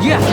Yeah.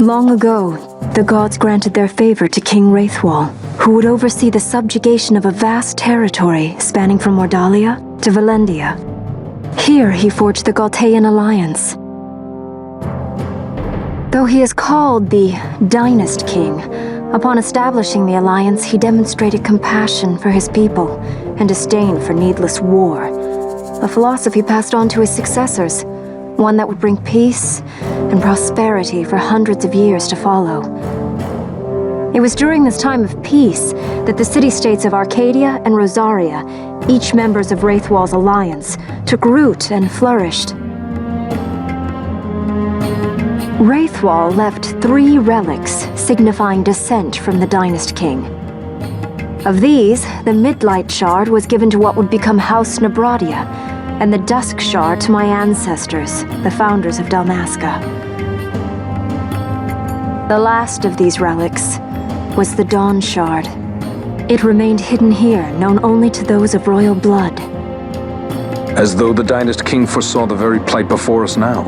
Long ago, the gods granted their favor to King Wraithwall, who would oversee the subjugation of a vast territory spanning from Mordalia to Valendia. Here he forged the Galtaean alliance. Though he is called the Dynast King, upon establishing the alliance he demonstrated compassion for his people and disdain for needless war, a philosophy passed on to his successors, one that would bring peace and prosperity for hundreds of years to follow. It was during this time of peace that the city-states of Arcadia and Rosaria, each members of Wraithwall's alliance, took root and flourished. Wraithwall left 3 relics signifying descent from the Dynast King. Of these, the Midlight Shard was given to what would become House Nabradia, and the Dusk Shard to my ancestors, the founders of Dalmasca. The last of these relics was the Dawn Shard. It remained hidden here, known only to those of royal blood. As though the Dynast King foresaw the very plight before us now.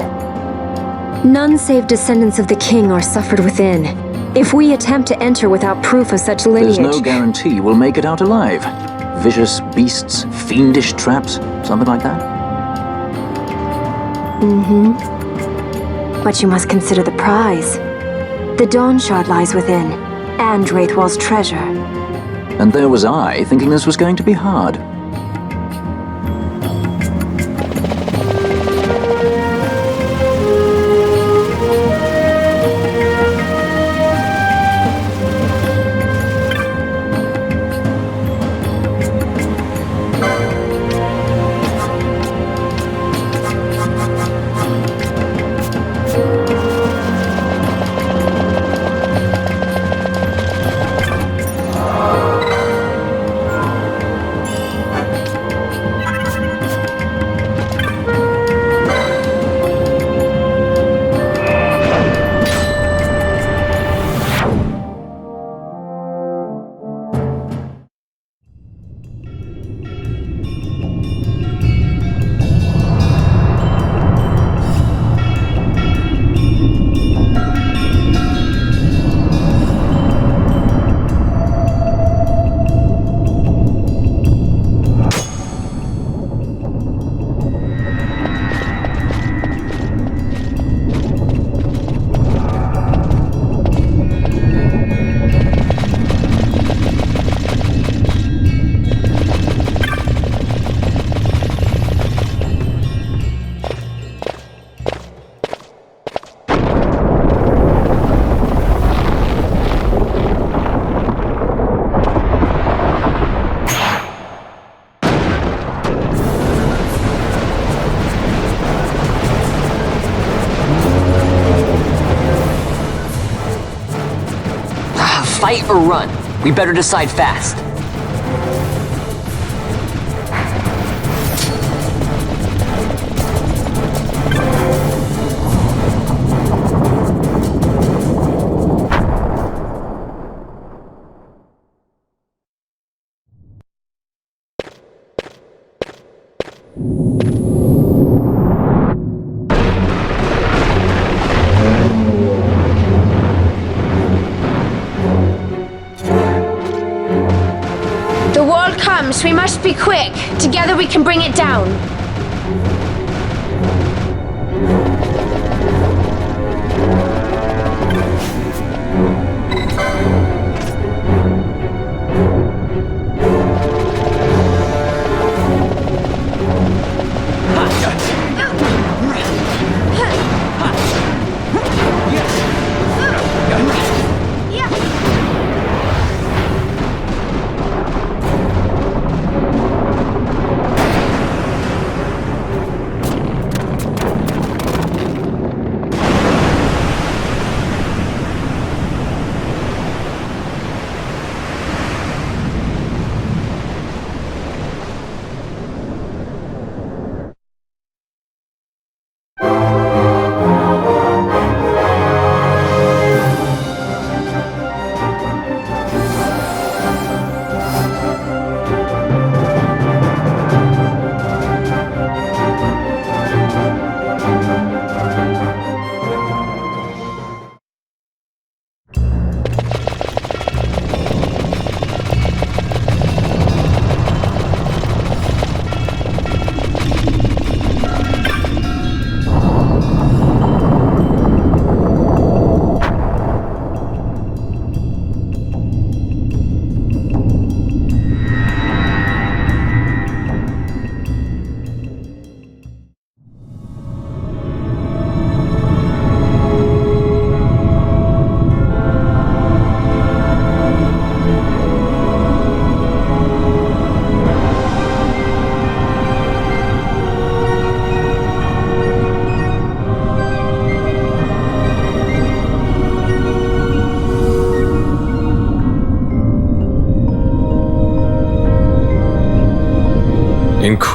None save descendants of the king are suffered within. If we attempt to enter without proof of such lineage... There's no guarantee we'll make it out alive. Vicious beasts, fiendish traps, something like that? But you must consider the prize. The Dawn Shard lies within, and Wraithwall's treasure. And there was I, thinking this was going to be hard. Fight or run? We better decide fast. We must be quick. Together we can bring it down.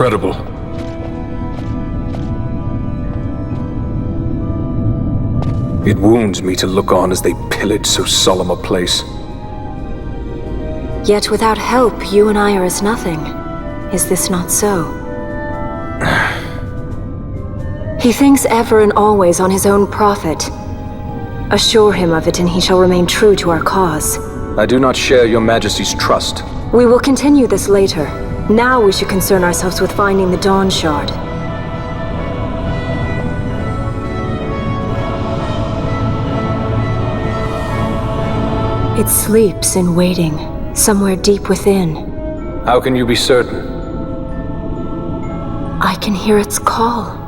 incredible. It wounds me to look on as they pillage so solemn a place. Yet without help, you and I are as nothing. Is this not so? He thinks ever and always on his own profit. Assure him of it and he shall remain true to our cause. I do not share your majesty's trust. We will continue this later. Now we should concern ourselves with finding the Dawn Shard. It sleeps in waiting, somewhere deep within. How can you be certain? I can hear its call.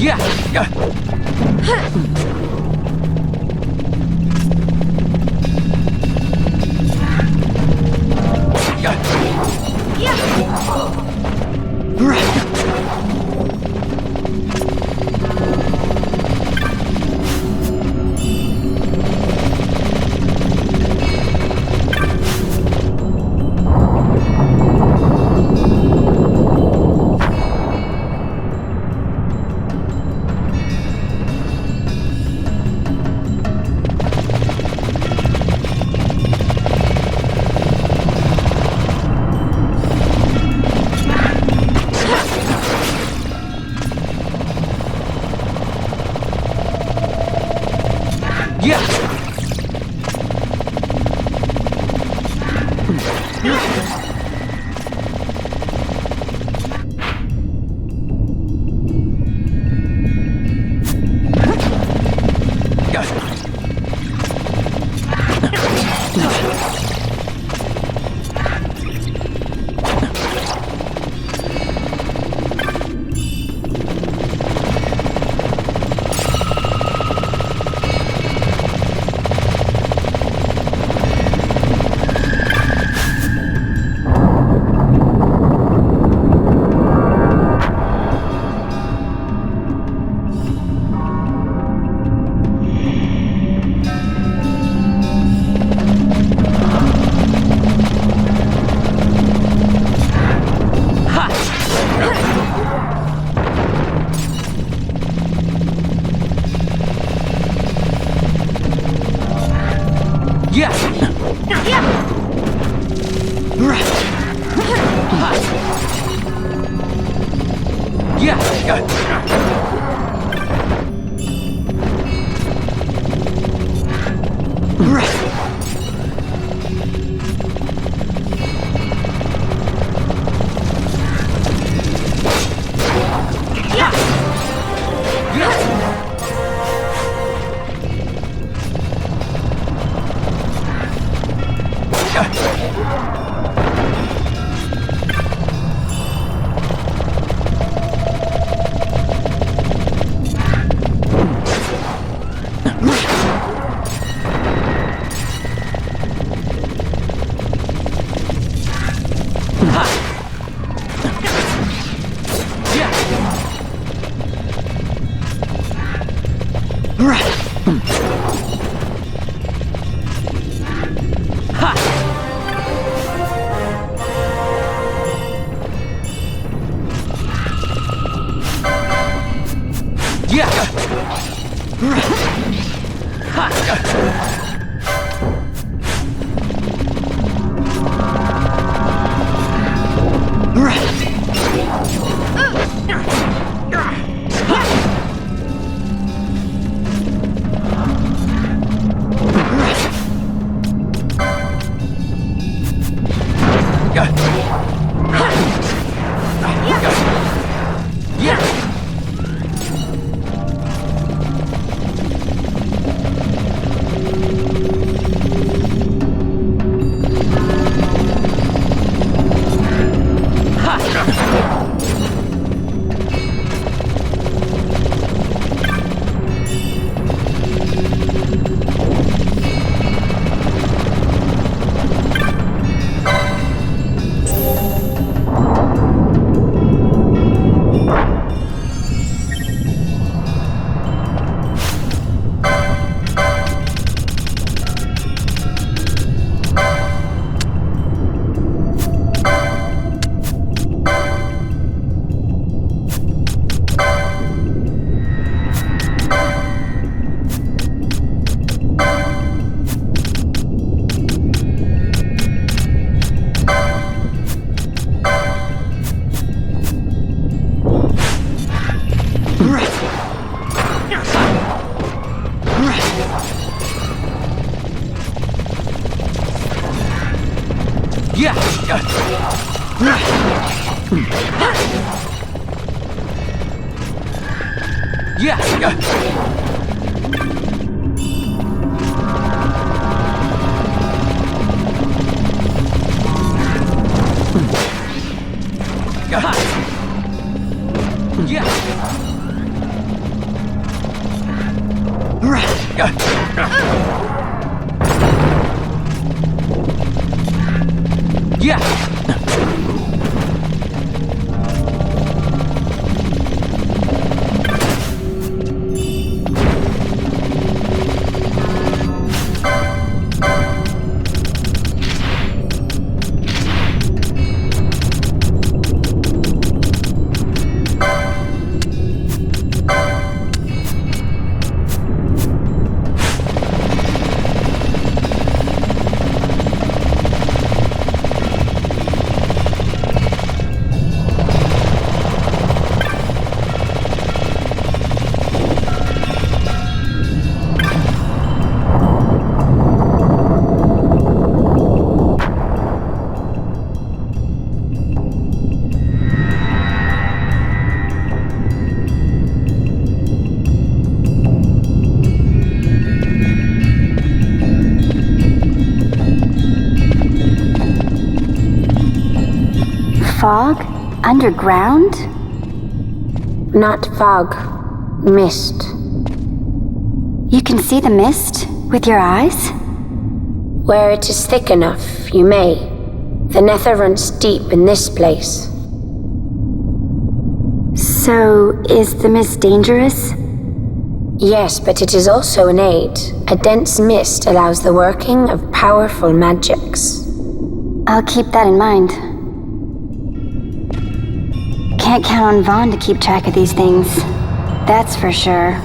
Yeah. Fog? Underground? Not fog. Mist. You can see the mist with your eyes? Where it is thick enough, you may. The nether runs deep in this place. So, is the mist dangerous? Yes, but it is also an aid. A dense mist allows the working of powerful magics. I'll keep that in mind. Can't count on Vaughn to keep track of these things. That's for sure.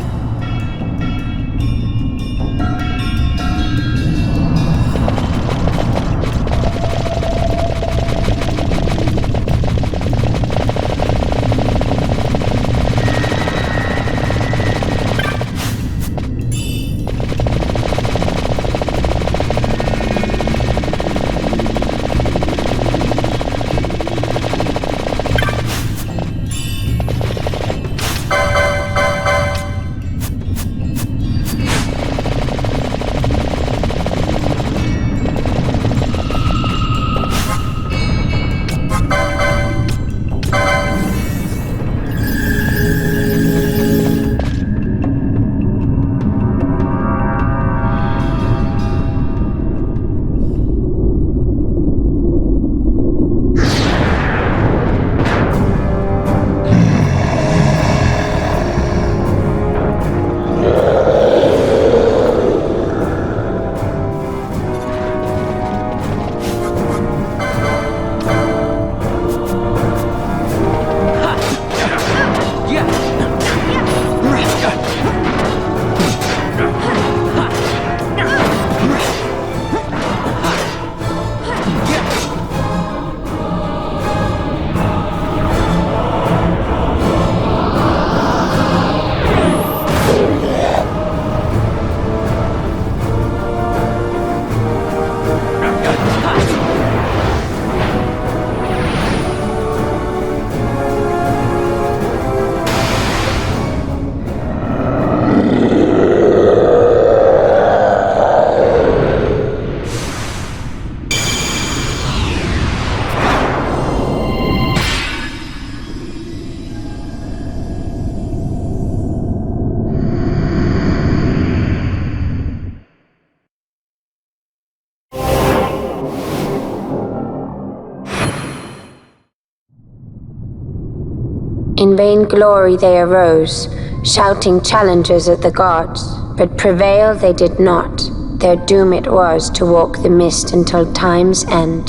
In vain glory they arose, shouting challenges at the gods, but prevail they did not. Their doom it was to walk the mist until time's end.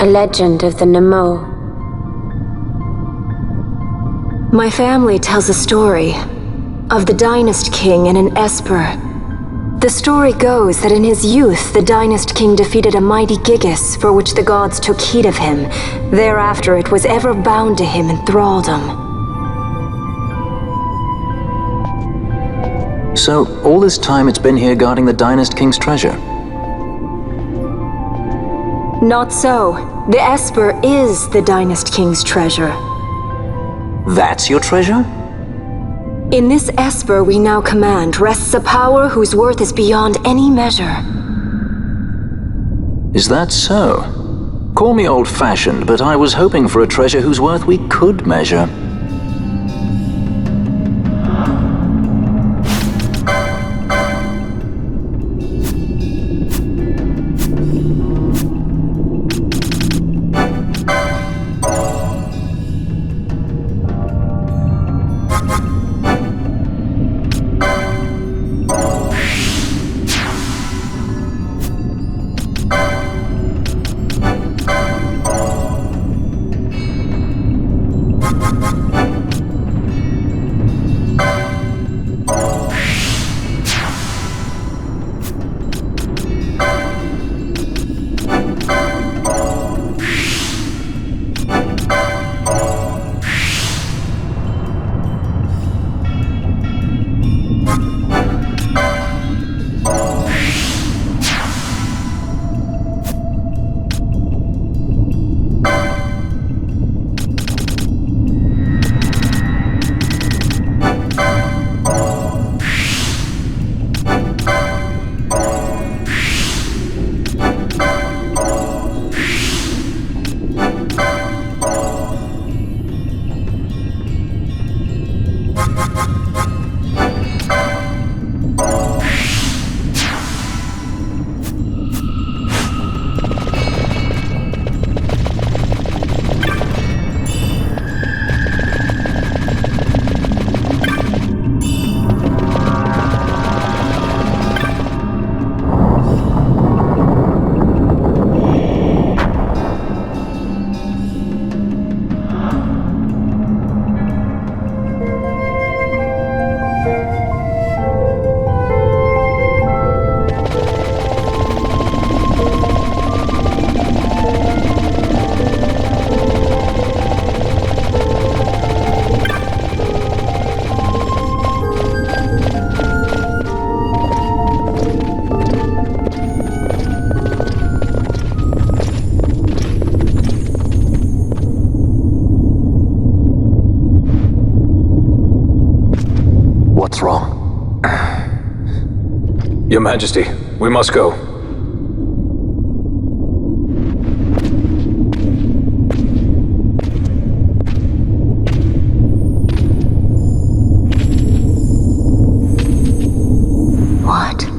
A legend of the Nemo. My family tells a story of the Dynast King and an esper. The story goes that in his youth, the Dynast King defeated a mighty Gigas, for which the gods took heed of him. Thereafter, it was ever bound to him in thraldom. So, all this time it's been here guarding the Dynast King's treasure? Not so. The esper is the Dynast King's treasure. That's your treasure? In this esper we now command rests a power whose worth is beyond any measure. Is that so? Call me old-fashioned, but I was hoping for a treasure whose worth we could measure. What's wrong? Your Majesty, we must go. What?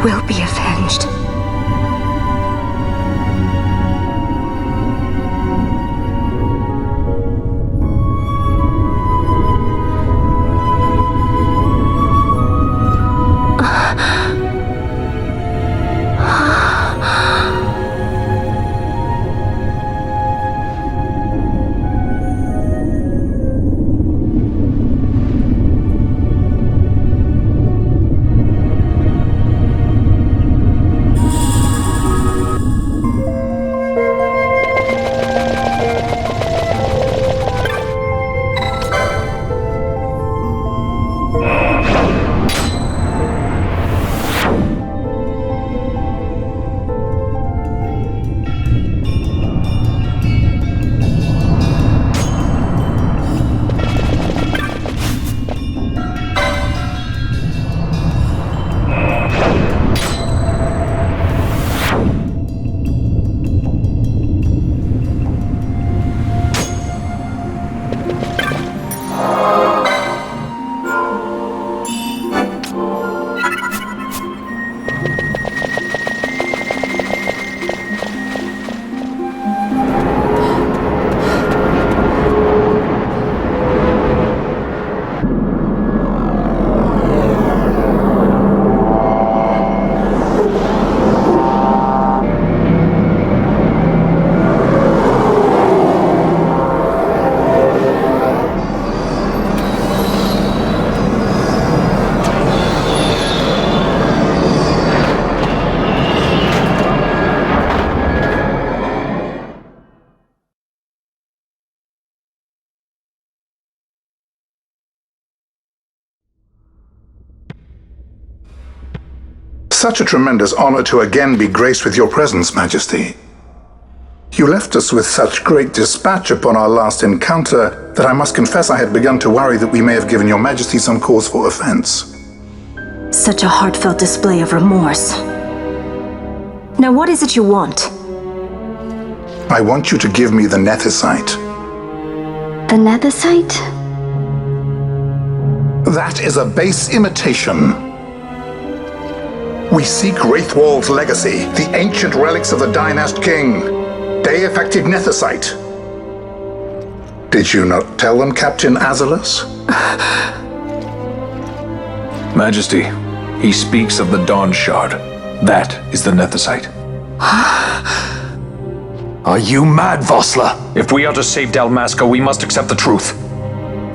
Will be avenged. Such a tremendous honor to again be graced with your presence, Majesty. You left us with such great dispatch upon our last encounter that I must confess I had begun to worry that we may have given your Majesty some cause for offense. Such a heartfelt display of remorse. Now what is it you want? I want you to give me the Nethicite. The Nethicite? That is a base imitation. We seek Wraithwall's legacy, the ancient relics of the Dynast King. Day-affected Nethicite. Did you not tell them, Captain Azalus? Majesty, he speaks of the Dawn Shard. That is the Nethicite. Are you mad, Vossler? If we are to save Dalmasca, we must accept the truth.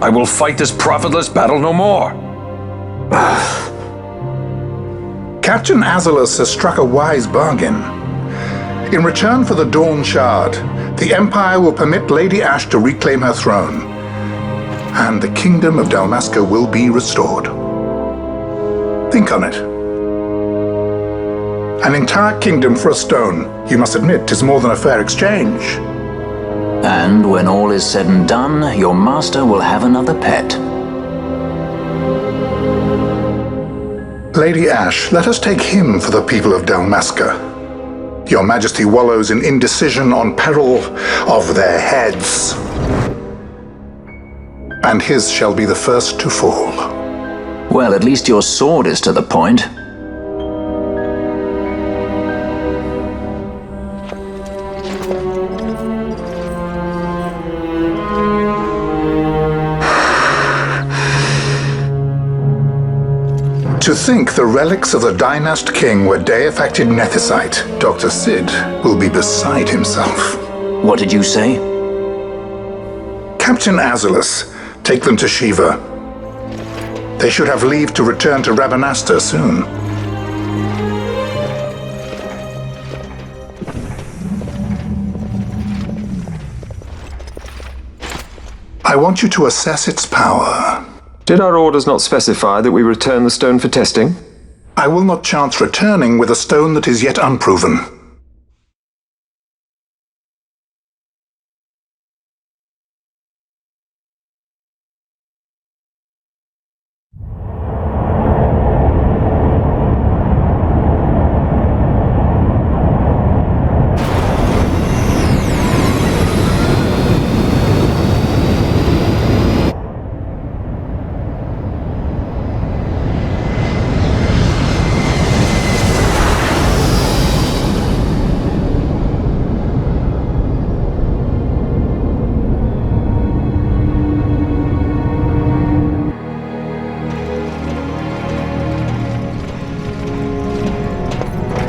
I will fight this profitless battle no more. Captain Azalus has struck a wise bargain. In return for the Dawn Shard, the Empire will permit Lady Ash to reclaim her throne, and the Kingdom of Dalmasca will be restored. Think on it. An entire kingdom for a stone, you must admit, is more than a fair exchange. And when all is said and done, your master will have another pet. Lady Ash, let us take him for the people of Dalmasca. Your Majesty wallows in indecision on peril of their heads. And his shall be the first to fall. Well, at least your sword is to the point. To think the relics of the Dynast King were day-affected nethicite, Dr. Sid will be beside himself. What did you say? Captain Azulus, take them to Shiva. They should have leave to return to Rabanastre soon. I want you to assess its power. Did our orders not specify that we return the stone for testing? I will not chance returning with a stone that is yet unproven.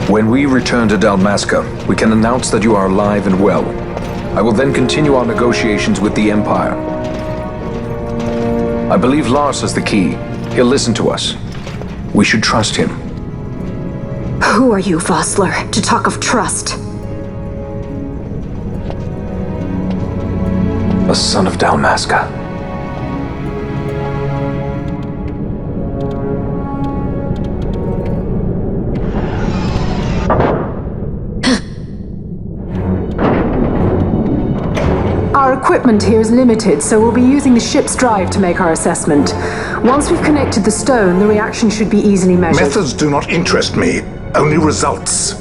When we return to Dalmasca, we can announce that you are alive and well. I will then continue our negotiations with the Empire. I believe Lars has the key. He'll listen to us. We should trust him. Who are you, Vossler, to talk of trust? A son of Dalmasca. Our equipment here is limited, so we'll be using the ship's drive to make our assessment. Once we've connected the stone, the reaction should be easily measured. Methods do not interest me, only results.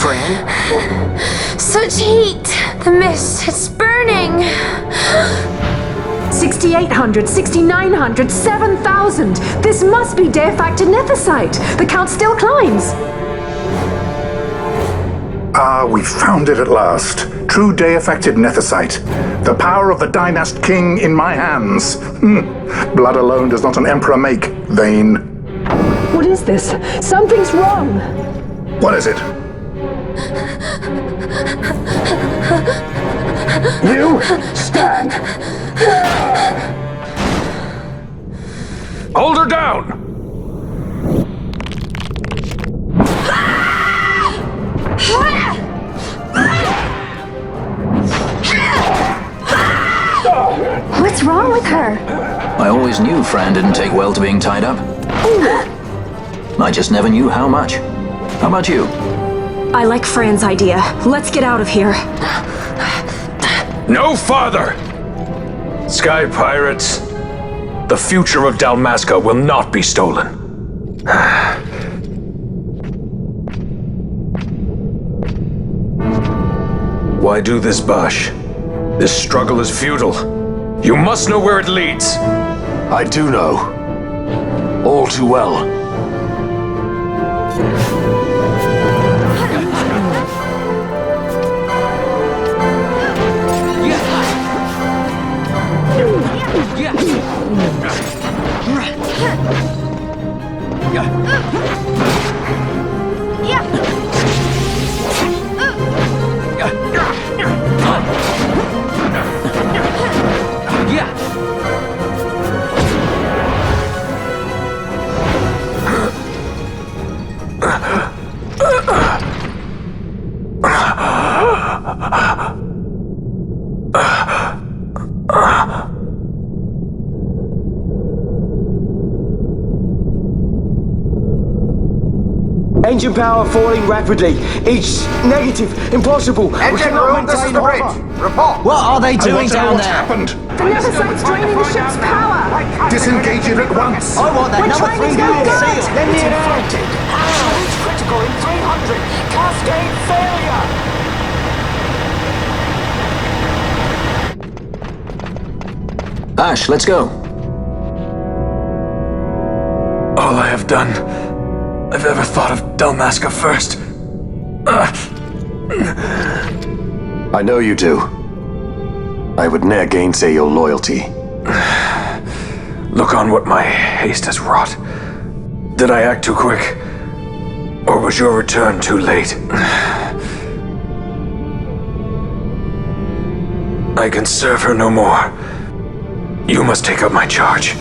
Fran? Such heat! The mist, it's burning! 6,800, 6,900, 7,000! This must be day-affected nethicite! The count still climbs! Ah, we found it at last. True day-affected nethicite. The power of the Dynast King in my hands. Blood alone does not an emperor make, vain. What is this? Something's wrong! What is it? You stand! Hold her down! What's wrong with her? I always knew Fran didn't take well to being tied up. I just never knew how much. How about you? I like Fran's idea. Let's get out of here. No farther! Sky Pirates, the future of Dalmasca will not be stolen. Why do this, Bash? This struggle is futile. You must know where it leads. I do know. All too well. Engine power falling rapidly. It's negative. Impossible. Engine room, this is the bridge. Report. What are they doing down What's there? happened? The nethicite's draining the ship's power! Disengage it at once. I want that We're number trying 3 to go unit good. seal. Let me out. Absolute critical in 300. Cascade failure. Ash, let's go. All I have done, I've ever thought of Dalmasca first. I know you do. I would ne'er gainsay your loyalty. Look on what my haste has wrought. Did I act too quick? Or was your return too late? I can serve her no more. You must take up my charge.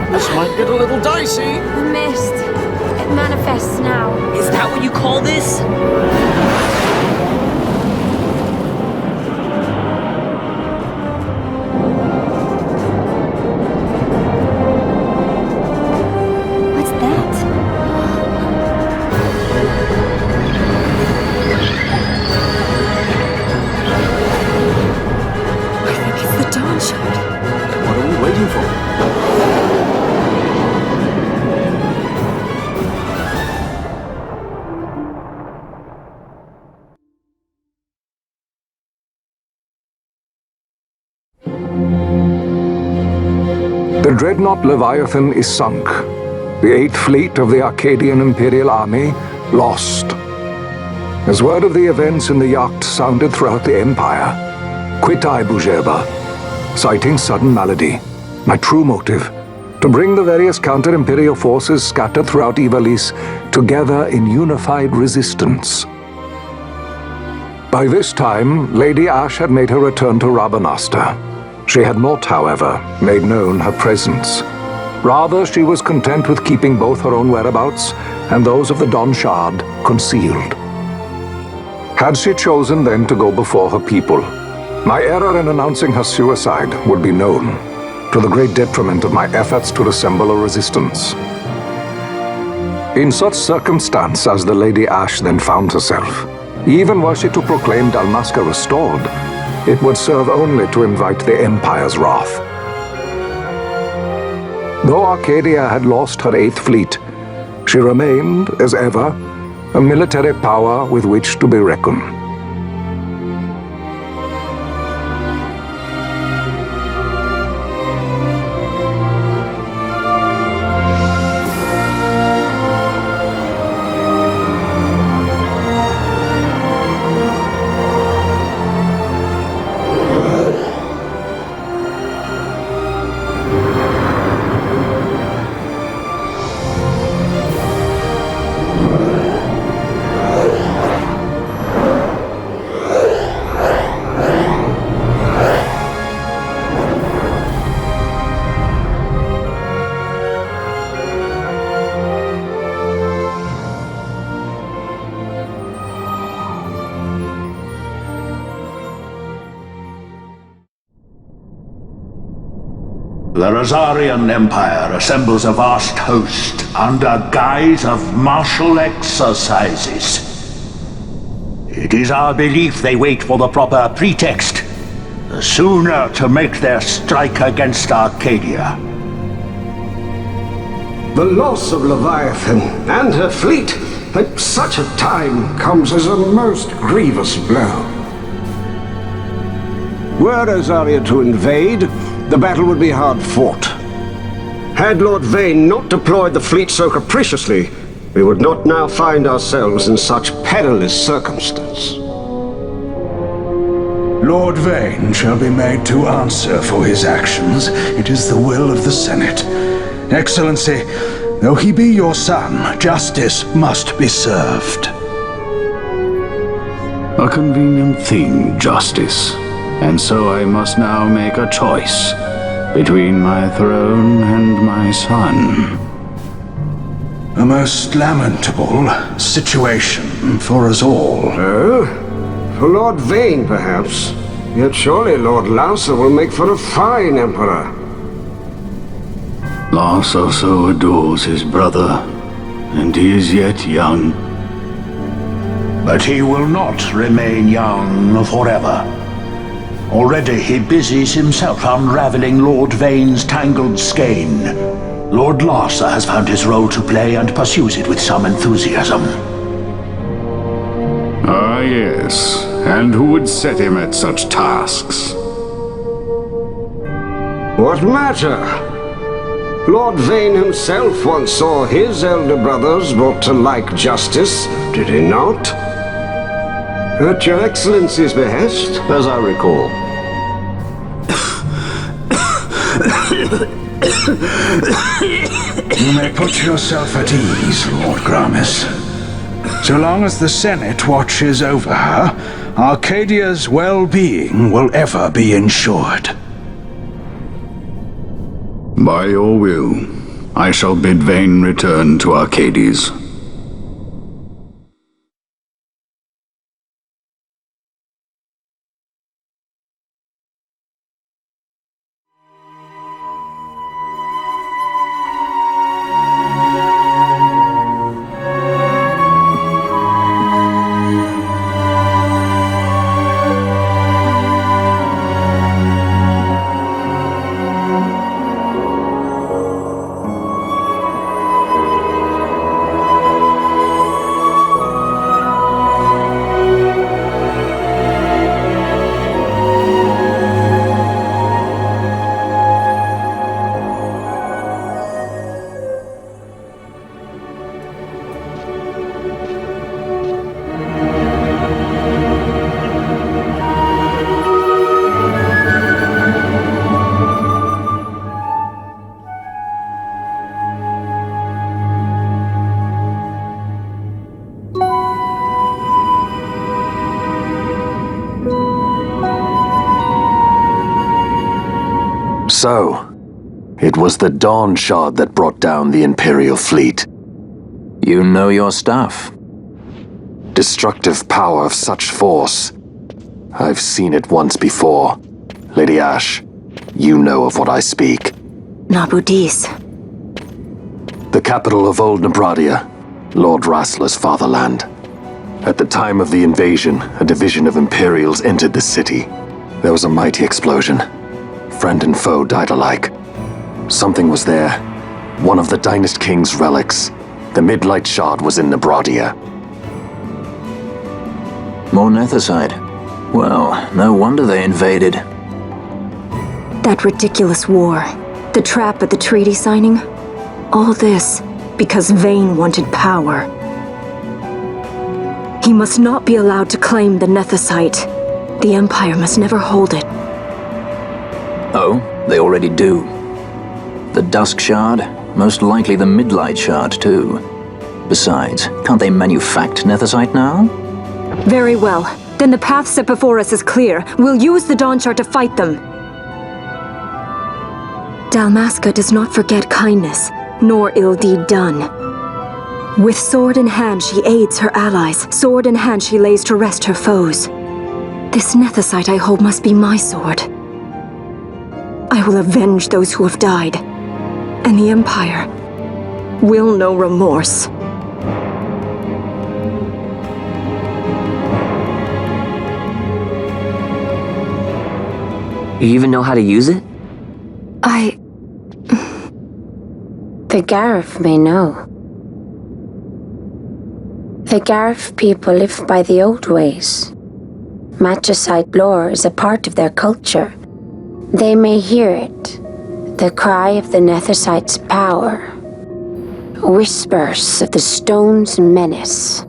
This might get a little dicey. The mist. It manifests now. Is that what you call this? What's that? I think it's the dawn shard. What are we waiting for? The dreadnought Leviathan is sunk. The 8th Fleet of the Arcadian Imperial Army lost. As word of the events in the yacht sounded throughout the Empire, quit I Bujeba, citing sudden malady. My true motive, to bring the various counter-imperial forces scattered throughout Ivalice together in unified resistance. By this time, Lady Ash had made her return to Rabanastre. She had not, however, made known her presence. Rather, she was content with keeping both her own whereabouts and those of the Dawn Shard concealed. Had she chosen then to go before her people, my error in announcing her suicide would be known, to the great detriment of my efforts to assemble a resistance. In such circumstance as the Lady Ash then found herself, even were she to proclaim Dalmasca restored, it would serve only to invite the Empire's wrath. Though Arcadia had lost her 8th Fleet, she remained, as ever, a military power with which to be reckoned. The Rosarian Empire assembles a vast host under guise of martial exercises. It is our belief they wait for the proper pretext, the sooner to make their strike against Arcadia. The loss of Leviathan and her fleet at such a time comes as a most grievous blow. Were Rosaria to invade, the battle would be hard fought. Had Lord Vane not deployed the fleet so capriciously, we would not now find ourselves in such perilous circumstance. Lord Vane shall be made to answer for his actions. It is the will of the Senate. Excellency, though he be your son, justice must be served. A convenient thing, justice. And so I must now make a choice between my throne and my son. A most lamentable situation for us all. Oh? For Lord Vane, perhaps. Yet surely Lord Lauser will make for a fine emperor. Lauser so adores his brother, and he is yet young. But he will not remain young forever. Already he busies himself unraveling Lord Vane's tangled skein. Lord Lauser has found his role to play and pursues it with some enthusiasm. Ah, yes. And who would set him at such tasks? What matter? Lord Vane himself once saw his elder brothers brought to like justice, did he not? At your Excellency's behest? As I recall. You may put yourself at ease, Lord Gramis. So long as the Senate watches over her, Arcadia's well-being will ever be ensured. By your will, I shall bid Vane return to Arcades. So, it was the Dawn Shard that brought down the Imperial fleet. You know your stuff. Destructive power of such force. I've seen it once before. Lady Ash, you know of what I speak. Nabudis. The capital of Old Nebradia, Lord Rassler's fatherland. At the time of the invasion, a division of Imperials entered the city. There was a mighty explosion. Friend and foe died alike. Something was there. One of the Dynast King's relics. The Midlight Shard was in Nebradia. More Nethicite. Well, no wonder they invaded. That ridiculous war. The trap at the treaty signing. All this because Vane wanted power. He must not be allowed to claim the Nethicite. The Empire must never hold it. Oh, they already do. The Dusk Shard, most likely the Midlight Shard too. Besides, can't they manufacture Nethicite now? Very well. Then the path set before us is clear. We'll use the Dawn Shard to fight them. Dalmasca does not forget kindness, nor ill deed done. With sword in hand she aids her allies. Sword in hand she lays to rest her foes. This Nethicite I hold must be my sword. I will avenge those who have died, and the Empire will know remorse. You even know how to use it? The Garif may know. The Garif people live by the old ways. Magicite lore is a part of their culture. They may hear it, the cry of the Nethicite's power, whispers of the stone's menace.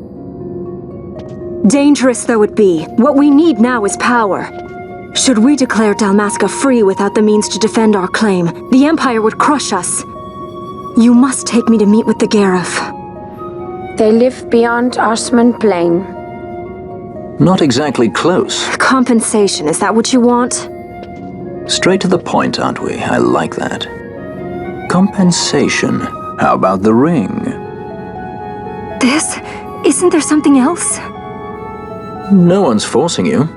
Dangerous though it be, what we need now is power. Should we declare Dalmasca free without the means to defend our claim, the Empire would crush us. You must take me to meet with the Garif. They live beyond Osman Plain. Not exactly close. Compensation, is that what you want? Straight to the point, aren't we? I like that. Compensation. How about the ring? Isn't there something else? No one's forcing you.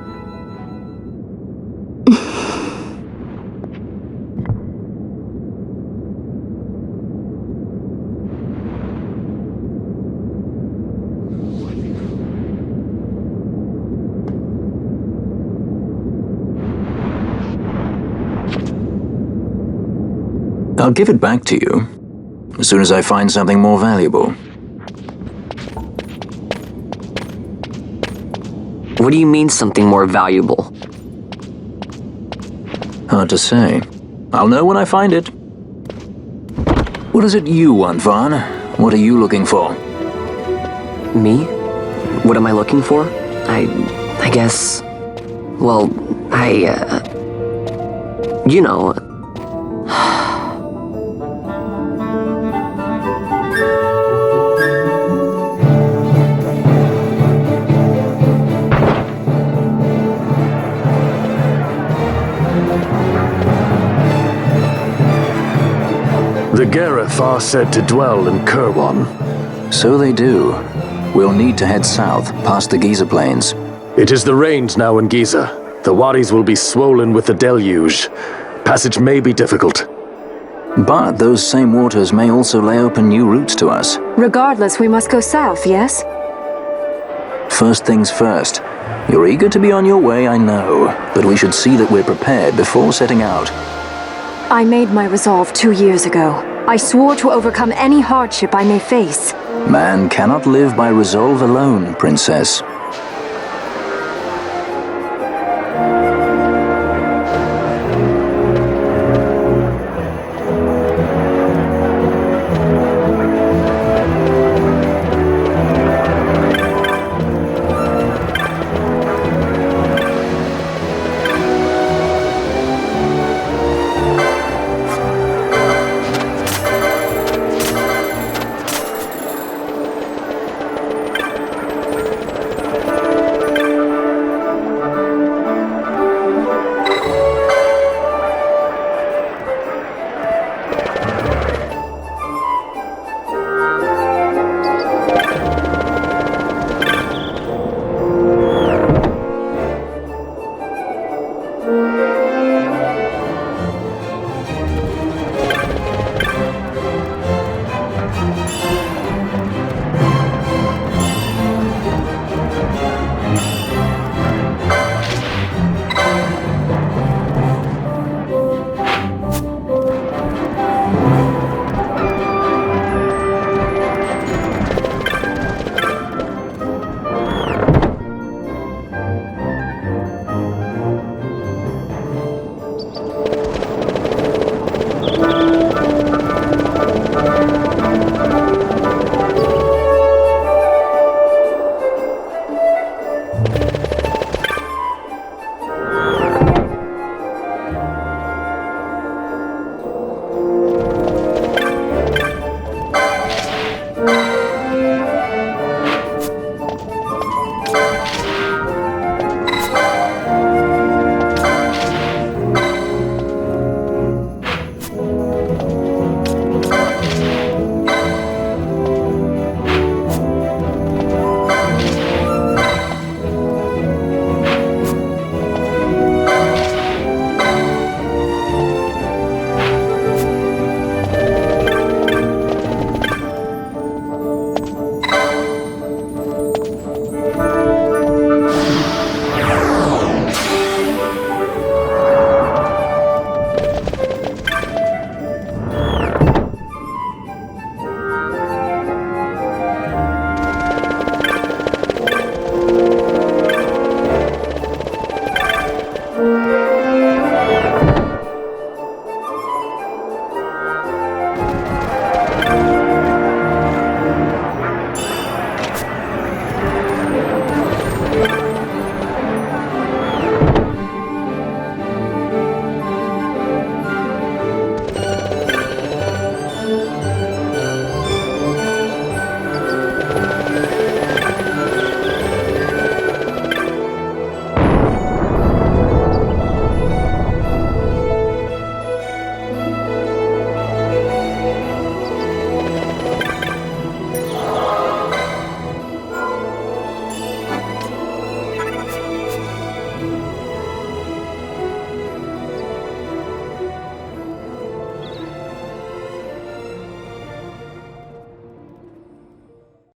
I'll give it back to you as soon as I find something more valuable. What do you mean something more valuable? Hard to say. I'll know when I find it. What is it you want, Vaughn? What are you looking for? Me? What am I looking for? I guess... Well, you know... The Gareth are said to dwell in Kirwan. So they do. We'll need to head south, past the Giza Plains. It is the rains now in Giza. The wadis will be swollen with the deluge. Passage may be difficult. But those same waters may also lay open new routes to us. Regardless, we must go south, yes? First things first. You're eager to be on your way, I know, but we should see that we're prepared before setting out. I made my resolve 2 years ago. I swore to overcome any hardship I may face. Man cannot live by resolve alone, Princess.